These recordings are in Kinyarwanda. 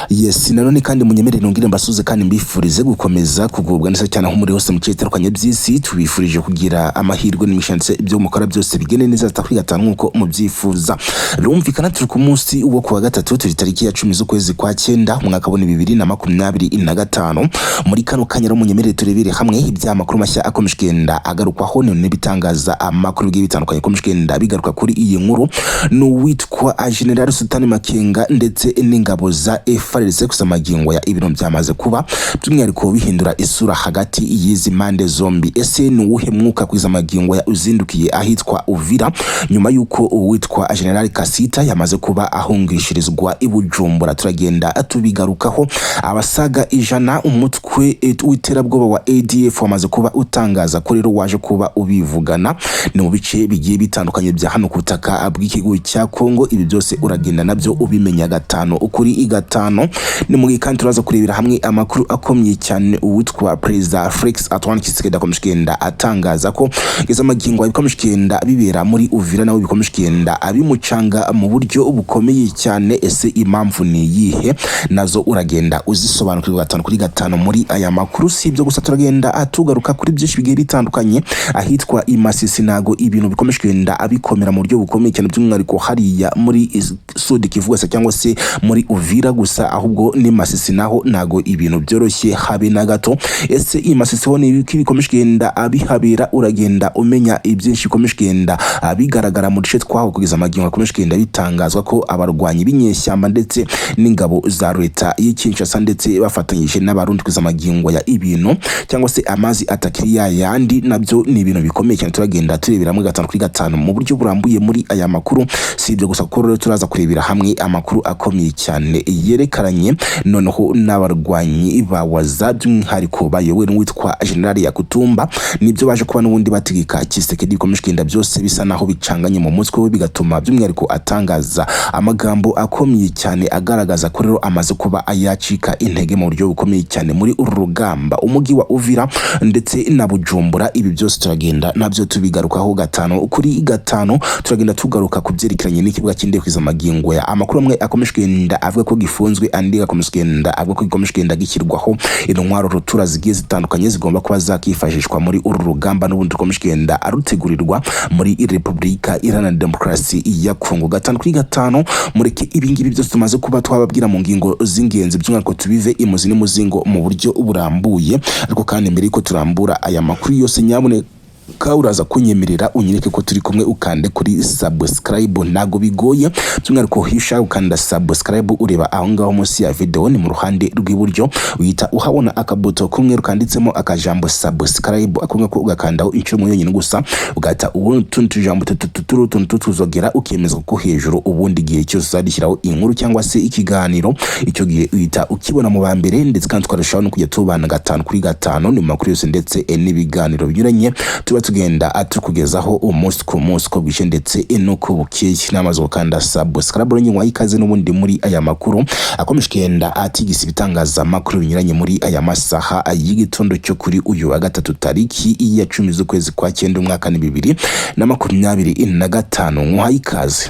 Yes, nanone kandi munyemere nongire mbasuze kandi mbifurize gukomeza kugubwa neza cyane aho muri hose mu cyeterukanye by'isi. Tubifurije kugira amahirwe n'imishanse ibyo mukora byose bigene neza takwi gatanu nkuko mubyifuza. Rumvikana turi ku munsi wo kuwa gatatu turi tariki ya 10 z'ukwezi kwa 9 mwaka wa 2025 muri Kano Kanya ro munyemere turebere hamwe ibyamakuru mashya akomishkenda agarukwaho ne bitangaza amakuru y'ibitandukanye komishkenda bigaruka kuri iyi nkuru no witwa General Sultan Makenga ndetse n'ingabo za FRDC kusamagingo ya ibintu byamaze kuba by'umwihariko bihindura isura hagati y'izi mande zombi. Ese ni uwuhe mwuka kwiza magingo ya uzindukiye ahitwa Uvira nyuma yuko uwitwa General Gasita yamaze kuba ahungishirizwa i Bujumbura? Turagenda atubigarukaho. Abasaga ijana umutwe w'iterabwoba wa ADF wamaze kuba utangaza ko rero waje kuba ubivugana ni mu bice bigiye bitandukanye bya hano kutaka bw'ikigo cya Kongo. Ibi byose uragenda nabyo ubimenya gatano ukuri igatano. Ni mu gikantu turaza kurebera hamwe amakuru akomye cyane uwitwa President Felix Antoine Tshisekedi akomishkenda atangaza ko iza magingo abikomishkenda bibera muri Uvira nawe bikomishkenda abimucanga mu buryo bukomeye cyane. Ese impamvu ni yihe? Nazo uragenda uzisobanukirwa gatano kuri gatano muri aya makuru. Si ibyo gusa turagenda atugaruka kuri byinshi bigiye bitandukanye ahitwa Imasisi nago ibintu bikomishkenda abikomera mu buryo bukomeye cyane by'umwihariko hariya muri Sud Kivu cyangwa se muri Uvira gusa ahubwo ni Masisi naho nago ibintu byoroshye habe na gato. Ese Imasisi ho ni ibikomishkenda abihabera uragenda umenya ibyinshi komishkenda abigaragara mu duce twaho kugeza amagingo komishkenda bitangazwa ko abarwanyi b'inyeshyamba ndetse n'ingabo za leta y'Kinshasa ndetse bafatanyije n'abarundi kuza amagingo ya ibintu cyangwa se amazi atakiriya yandi nabyo ni ibintu bikomeye cyane. Turagenda turebera hamwe gatanu kuri gatanu mu buryo burambuye muri aya makuru. Si ibyo gusa ko rero turaza kurebera hamwe amakuru akomeye cyane yerekaranye noneho n'abarwanyi bawaza by'umwihariko bayowe n'uwitwa General Yakutumba nibyo baje kuba n'ubundi bategeka Tshisekedi komishkenda byose bisa naho bicanganye mu mutwe we bigatuma by'umwihariko atangaza amagambo akomeye cyane agaragaza ko rero amaze kuba ayacika intege mu buryo bukomeye cyane muri uru rugamba umugi wa Uvira ndetse na Bujumbura. Ibi byose turagenda nabyo tubigarukaho gatano kuri gatano. Turagenda tugaruka kubyerekeranye n'ikibuga cy'indege z'amagingo ya amakuru amwe akomishkenda avuga ko gifunzwe andi akomishkenda avuga ko gikomishkenda gishyirwaho intwaro rutura zigiye zitandukanye zigomba kuba zakifashishwa muri uru rugamba n'ubundi komishkenda arutegurirwa muri Repubulika Iharanira Demokarasi ya Kongo. Gatanu kuri gatano mureke ibingibi byose tumaze kuba twababwira mu ngingo z'ingenzi by'umwihariko tubive imuzi n'umuzingo mu buryo burambuye. Ariko kandi mbere yuko turambura aya makuru yose nyabune uraza kunyemerera unyereke ko turi kumwe ukande kuri subscribe nago bigoye by'umwihariko hisha ukanda subscribe ureba aho ngaho munsi ya video ni mu ruhande rw'iburyo uhita uhabona akabuto kumwe rukanditsemo akajambo subscribe akumwe ko ugakandaho inshuro mu yonyine gusa ugahita ubona utundi tujambo tuntu tuzogera ukemeza ko hejuru ubundi gihe cyose uzadishyiraho inkuru cyangwa se ikiganiro icyo gihe uhita ukibona mu bambere ndetse kandi twarushaho no kujya tubana gatanu kuri gatano ni makuru yose ndetse n'ibiganiro binyuranye tugenda atukugezaho umunsi ku munsi ko bwishe ndetse no kubukeye. Namaze gukanda subscribe nywa ikaze n'ubundi muri aya makuru akomishkenda atigisa ibitangaza makuru binyuranye muri aya masaha y'igitondo cyo kuri uyu wa gatatu tariki ya 10 z'ukwezi kwa 9 umwaka 2025 nkwa ikaze.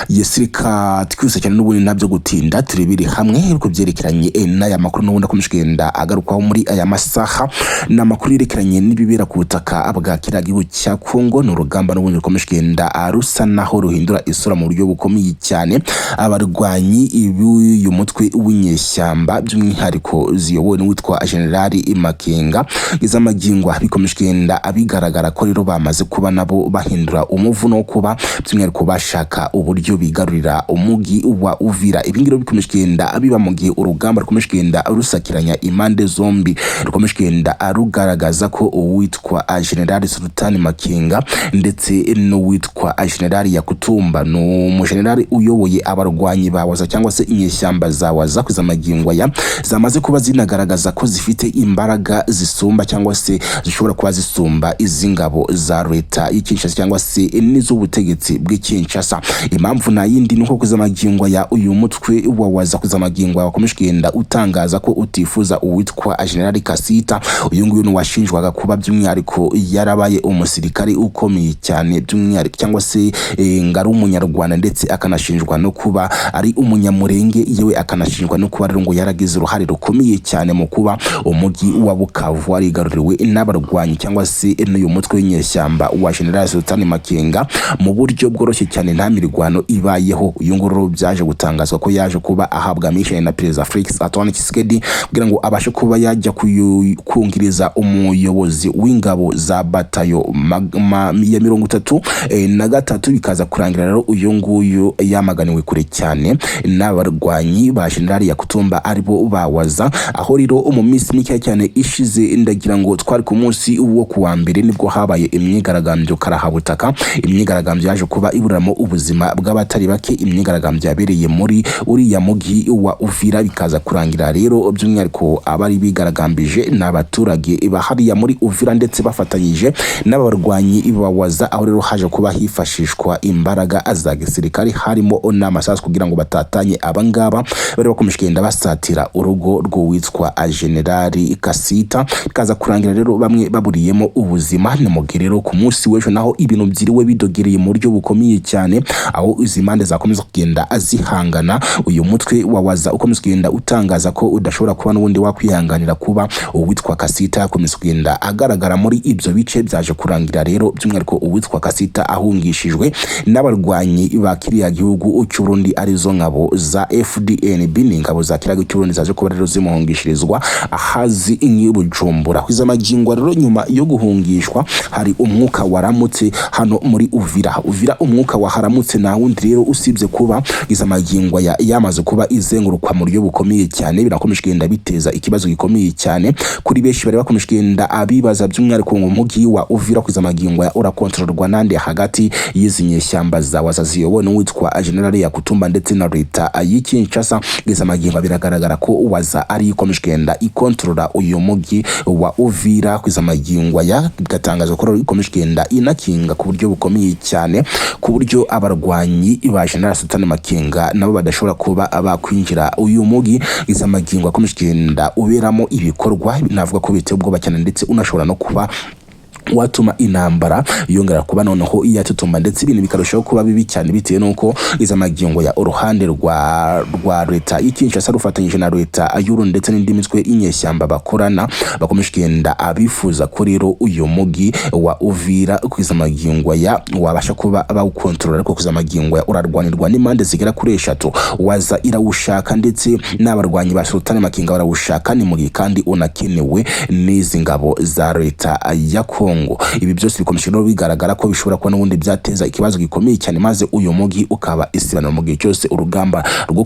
Yesirika twise cyane n'ubundi nabyo gutinda turebire hamwe ariko byerekeranye n'aya makuru n'ubundi akomishkenda agarukwaho muri aya masaha n'amakuru yerekeranye n'ibibera ku butaka bwa kiragihugu cya Kongo. N'urugamba n'ubundi rukomishkenda arusa naho ruhindura isura mu buryo bukomeye cyane. Abarwanyi uyu mutwe w'inyeshyamba by'umwihariko ziyobowe n'uwitwa General Makenga izamagingo bikomishkenda abigaragara ko rero bamaze kuba nabo bahindura umuvuno wo kuba by'umwihariko bashaka uburyo bigarurira umugi wa Uvira. Ibingiro bikomishkenda abiba mu gihe urugamba rukomishkenda rusakiranya impande zombi rukomishkenda arugaragaza ko uwitwa General Sultan Makenga ndetse n'uwitwa General Yakutumba no umugeneral uyoboye abarwanyi bawaza cyangwa se inyeshyamba zawaza kwiza magingo ya zamaze kuba zinagaragaza ko zifite imbaraga zisumba cyangwa se zishobora kuba zisumba izingabo za leta y'Kinshasa cyangwa se n'iz'ubutegetsi bw'Kinshasa. Uvira. Impamvu na yindi nuko kuzamagingwa ya uyu mutwe wawaza kuzamagingwa wakomeje kugenda utangaza ko utifuza uwitwa General Gasita. Uyu nguyu ni washinjwaga kuba by'umwihariko yarabaye umusirikari ukomeye cyane by'umwihariko cyangwa se ngari umunyarwanda, ndetse akanashinjwa no kuba ari umunyamurenge, yewe akanashinjwa no kuba rero ngo yaragize uruhare rukomeye cyane mu kuba umujyi wa Bukavu warigaruriwe n'abarwanyi cyangwa se n'uyu mutwe w'inyeshyamba wa General Sultan Makenga mu buryo bworoshye cyane, nta mirwano ibayeho. Uyu nguru byaje gutangazwa ko yaje kuba ahabwa mission na Perezida Felix Antoine Tshisekedi kugira ngo abashe kuba yajya kungiriza umuyobozi w'ingabo za batayo ya 33 bikaza kurangira rero uyu nguyu yamaganiwe kure cyane n'abarwanyi ba General Yakutumba aribo bawaza. Aho rero mu minsi mike cyane ishize, ndagira ngo twari ku munsi wo kuwa mbere, nibwo habaye imyigaragambyo karahabutaka. Imyigaragambyo yaje kuba iburamo ubuzima bw'abatari bake, imyigaragambyo yabereye muri uriya mugi wa Uvira, bikaza kurangira rero by'umwihariko abari bigaragambije n'abaturage bahariya muri Uvira ndetse bafatanyije n'abarwanyi bawaza. Aho rero haje kuba hifashishwa imbaraga za gisirikare harimo n'amasasu kugira ngo batatanye abangaba bari bakomeje kugenda basatira urugo rw'uwitwa General Gasita. Bikaza kurangira rero bamwe baburiyemo ubuzima. Ni mu rero ku munsi w'ejo naho ibintu byiriwe bidogereye mu buryo bukomeye cyane, aho izi mande zakomeza kugenda azihangana. Uyu mutwe wawaza ukomeza kugenda utangaza ko udashobora kuba n'ubundi wakwihanganira kuba uwitwa Gasita akomeza kugenda agaragara muri ibyo bice. Byaje kurangira rero by'umwihariko uwitwa Gasita ahungishijwe n'abarwanyi ba kiriya gihugu cy'u Burundi arizo ngabo za FDNB, n'ingabo za kiriya cy'u Burundi zaje kuba rero zimuhungishirizwa ahazi Bujumbura. Kwizamagingwa rero nyuma yo guhungishwa hari umwuka waramutse hano muri Uvira. Umwuka waharamutse na wundi rero usibye kuba izamagingwa yamaze kuba izengurukwa mu buryo bukomeye cyane, birakomeje kugenda biteza ikibazo gikomeye cyane kuri benshi bari bakomeje kugenda abibaza by'umwihariko mu mugi wa Uvira kwizamagingwa urakontororwa nande hagati y'izi nyeshyamba za wazaziyobowe n'uwitwa General Yakutumba ndetse na leta y'Kinshasa. Kwizamagingwa biragaragara ko waza ari ikomeje kugenda ikontorora uyu mugi wa Uvira. Kwizamagingwa gatangazwa ko ikomeje kugenda inakinga ku buryo bukomeye cyane, ku buryo abarwanyi ba General Sultan Makenga nabo badashobora kuba bakwinjira uyu mugi. Kwizamagingwa akomeje kugenda uberamo ibikorwa navuga ko biteye ubwoba cyane, ndetse unashobora no kuba watuma intambara yongera kuba noneho iyatutumba, ndetse ibintu bikarushaho kuba bibi cyane bitewe nuko izamagingo ya uruhande rwa leta y'Kinshasa rufatanyije na leta y'Uru ndetse n'indi mitwe inyeshyamba bakorana bakomeje kugenda abifuza ko rero uyu mugi wa Uvira kwizamagingo ya wabasha kuba bawukontrola, ariko kwizamagingo ya urarwanirwa n'impande zigera kuri 3 waza irawushaka ndetse n'abarwanyi ba Sultan Makenga barawushaka, ni mugi kandi unakenewe n'izi ngabo za leta ya Kongo. Ibi byose bikomeje no bigaragara ko bishobora kuba n'ubundi byateza ikibazo gikomeye cyane, maze uyu mugi ukaba isibana mu gihe cyose urugamba rwo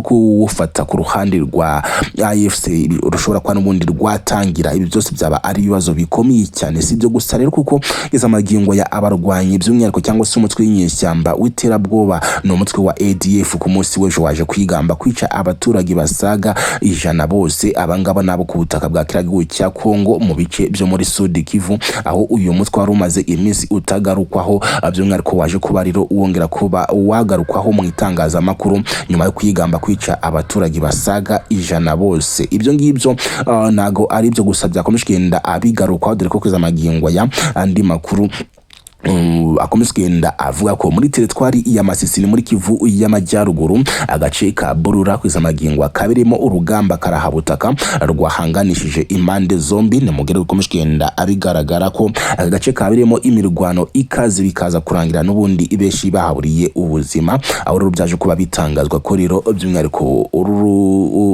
kuwufata ku ruhande rwa AFC rushobora kuba n'ubundi rwatangira. Ibi byose byaba ari ibibazo bikomeye cyane, si byo gusa rero kuko izamagingo ya abarwanyi by'umwihariko cyangwa se umutwe w'inyeshyamba w'iterabwoba no umutwe wa ADF ku munsi w'ejo waje kwigamba kwica abaturage basaga 100 bose. Abangaba nabo ku butaka bwa kiragihugu cya Kongo mu bice byo muri Sud Kivu, aho uyu mutwe wari umaze iminsi utagarukwaho, by'umwihariko waje kuba rero wongera kuba wagarukwaho mu itangazamakuru nyuma yo kwigamba kwica abaturage basaga 100 bose. Ibyo ngibyo nago ari byo gusa byakomeje kugenda abigarukwaho, dore ko kwizamagingo ya andi makuru akomeza kugenda avuga ko muri teritwari ya Masisi muri Kivu y'Amajyaruguru agace ka Burura kwizamagingo kabirimo urugamba karahabutaka rwahanganishije impande zombi. Ni mugere ukomeje kugenda abigaragara ko agace kabirimo imirwano ikaze bikaza kurangira n'ubundi ibeshi bahaburiye ubuzima, aho rero byaje kuba bitangazwa ko rero by'umwihariko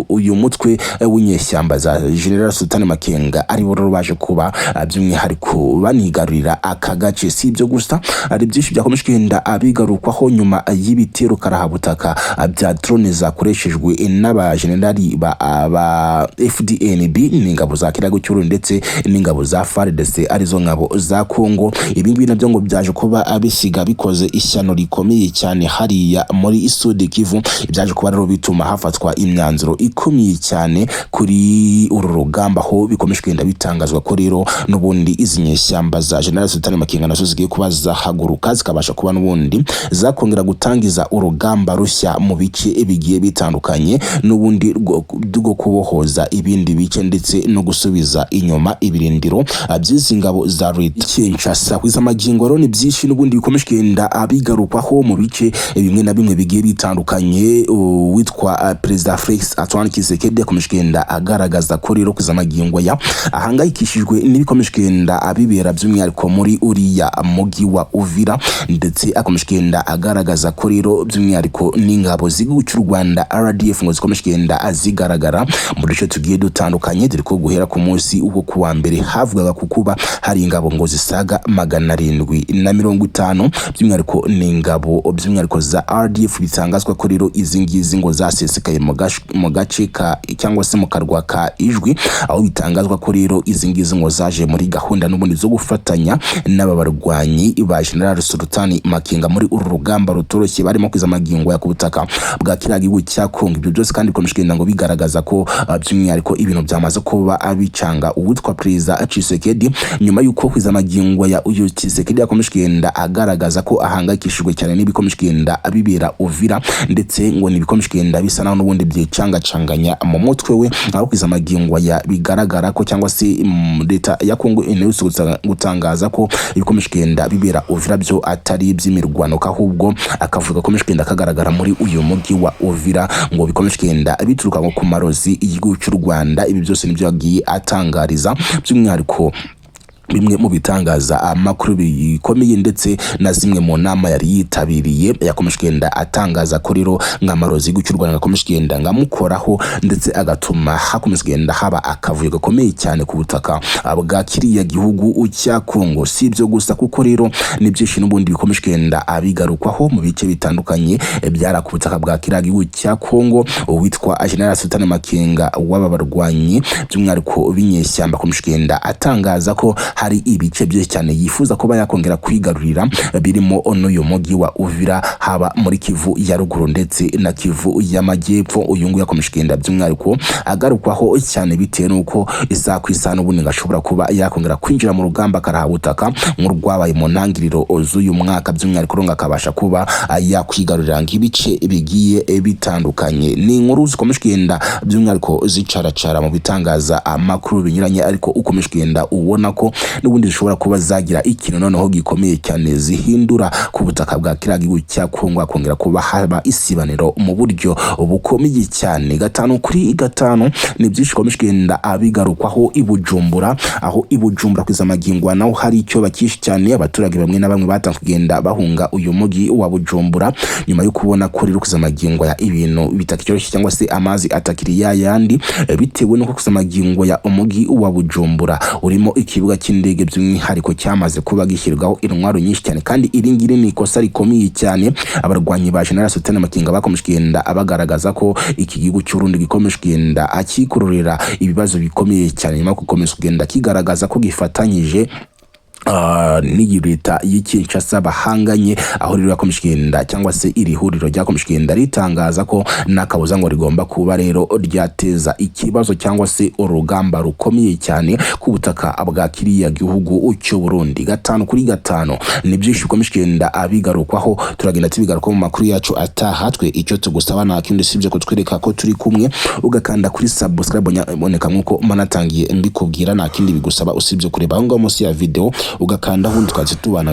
uyu mutwe w'inyeshyamba za General Sultan Makenga ari bo baje kuba by'umwihariko banigarurira aka gace. Si ibyo gusa ari byinshi byakomeje kugenda abigarukwaho nyuma y'ibitero karahabutaka bya drone zakoreshejwe n'abajenerali ba FDNB n'ingabo za kirago cy'Uru ndetse n'ingabo za FRDC arizo ngabo za Kongo. Ibi ngibi nabyo ngo byaje kuba abisiga bikoze ishyano rikomeye cyane hariya muri Sud Kivu. Byaje kuba rero bituma hafatwa imyanzuro ikomeye cyane kuri uru rugamba, ho bikomeje kugenda bitangazwa ko rero n'ubundi izi nyeshyamba za General Sultan Makenga nazo zigiye zigiye kuba zahaguruka zikabasha kuba n'ubundi zakongera gutangiza urugamba rushya mu bice bigiye bitandukanye n'ubundi rwo kubohoza ibindi bice ndetse no gusubiza inyuma ibirindiro by'izi ngabo za leta Kinshasa. Kwiza magingo ni byinshi n'ubundi bikomeje kugenda abigarukwaho mu bice bimwe na bimwe bigiye bitandukanye. Witwa Perezida Felix Antoine Tshisekedi yakomeje kugenda agaragaza ko rero kwiza magingo ya ahangayikishijwe n'ibikomeje kugenda abibera by'umwihariko muri uriya mugi wa Uvira, ndetse akomeje kugenda agaragaza ko rero by'umwihariko n'ingabo z'igihugu cy'u Rwanda RDF ngo zikomeje kugenda azigaragara mu duce tugiye dutandukanye, dore ko guhera ku munsi wo kuwa mbere havugaga kukuba hari ingabo ngo zisaga 750 by'umwihariko n'ingabo by'umwihariko za RDF bitangazwa ko rero izi ngizi ngo zasesekaye mu gace ka cyangwa se mu karwa ka Ijwi, aho bitangazwa ko rero izi ngizi ngo zaje muri gahunda n'ubundi zo gufatanya n'ababarwanyi ba General Sultani Makenga muri uru rugamba rutoroshye barimo kwiza magingo ya kubutaka bwa kiriya gihugu cya Kongo. Ibyo byose kandi bikomeje kugenda ngo bigaragaza ko by'umwihariko ibintu byamaze kuba abicanga uwitwa Perezida Tshisekedi, nyuma y'uko kwiza magingo ya uyu Tshisekedi yakomeje kugenda agaragaza ko ahangayikishijwe cyane n'ibikomeje kugenda abibera Uvira, ndetse ngo n'ibikomeje kugenda bisa naho n'ubundi byicangacanganya mu mutwe we, aho kwiza magingo ya bigaragara ko cyangwa se leta ya Kongo inerutse gutangaza ko ibikomeje kugenda bibera Uvira byo atari iby'imirwano, ahubwo akavuga ko kugenda kagaragara muri uyu mugi wa Uvira ngo bikomeje kugenda bituruka ngo ku marozi y'igihugu cy'u Rwanda. Ibi byose nibyo yagiye atangariza by'umwihariko bimwe mu bitangaza amakuru bikomeye ndetse na zimwe mu nama yari yitabiriye. Yakomeje kugenda atangaza ko rero nk'amarozi y'u Rwanda gakomeje kugenda ngamukoraho, ndetse agatuma hakomeje kugenda haba akavuyo gakomeye cyane ku butaka bwa kiriya gihugu cya Kongo. Si ibyo gusa kuko rero n'ibyinshi n'ubundi bikomeje kugenda abigarukwaho mu bice bitandukanye byara ku butaka bwa kiriya gihugu cya Kongo. Witwa General Sultani Makenga w'ababarwanyi by'umwihariko b'inyeshyamba akomeje kugenda atangaza ko hari ibice byinshi cyane yifuza kuba yakongera kwigarurira birimo n'uyu mugi wa Uvira, haba muri Kivu ya ruguru ndetse na Kivu y'amajyepfo. Uyu nguyu yakomeje kugenda by'umwihariko agarukwaho cyane bitewe n'uko isa ku isa n'ubundi gashobora kuba yakongera kwinjira mu rugamba karahabutaka nk'urwabaye mu ntangiriro z'uyu mwaka, by'umwihariko ronga akabasha kuba yakwigarurira nk'ibice bigiye bitandukanye. Ni inkuru zikomeje kugenda by'umwihariko zicaracara mu bitangaza amakuru binyuranye, ariko ukomeje kugenda ubona ko n'ubundi zishobora kuba zagira ikintu noneho gikomeye cyane zihindura ku butaka bwa kiriya gihugu cya Kongo, akongera kuba haba isibaniro mu buryo bukomeye cyane. 5 kuri 5 ni byinshi bikomeje kugenda abigarukwaho i Bujumbura, aho i Bujumbura kwiza magingo naho hari icyo bakishi cyane. Abaturage bamwe na bamwe batangiye kugenda bahunga uyu mugi wa Bujumbura nyuma yo kubona ko rero kwiza magingo ya ibintu bitakiryoshye cyangwa se amazi atakiri yandi, bitewe n'uko kwiza magingo ya umugi wa Bujumbura urimo ikibuga cy'indege by'umwihariko cyamaze kuba gishyirwaho intwaro nyinshi cyane, kandi iri ngiri ni ikosa rikomeye cyane. Abarwanyi ba General Sultani Makenga bakomeje kugenda abagaragaza ko iki gihugu cy'Urundi gikomeje kugenda akikururira ibibazo bikomeye cyane, nyuma gukomeza kugenda kigaragaza ko gifatanyije n'iyi leta y'Kinshasa bahanganye, aho rero yakomeje kugenda cyangwa se iri huriro ryakomeje kugenda ritangaza ko nakabuza ngo rigomba kuba rero ryateza ikibazo cyangwa se urugamba rukomeye cyane ku butaka bwa kiriya gihugu cy'u Burundi. 5 kuri 5 ni byinshi bikomeje kugenda abigarukwaho, turagenda tubigaruka mu makuru yacu ataha. Twe icyo tugusaba nta kindi sibyo kutwereka ko turi kumwe, ugakanda kuri subscribe boneka nkuko manatangiye mbikubwira, nta kindi bigusaba usibye kureba aho ngaho munsi ya video ugakanda aho twatse tubana.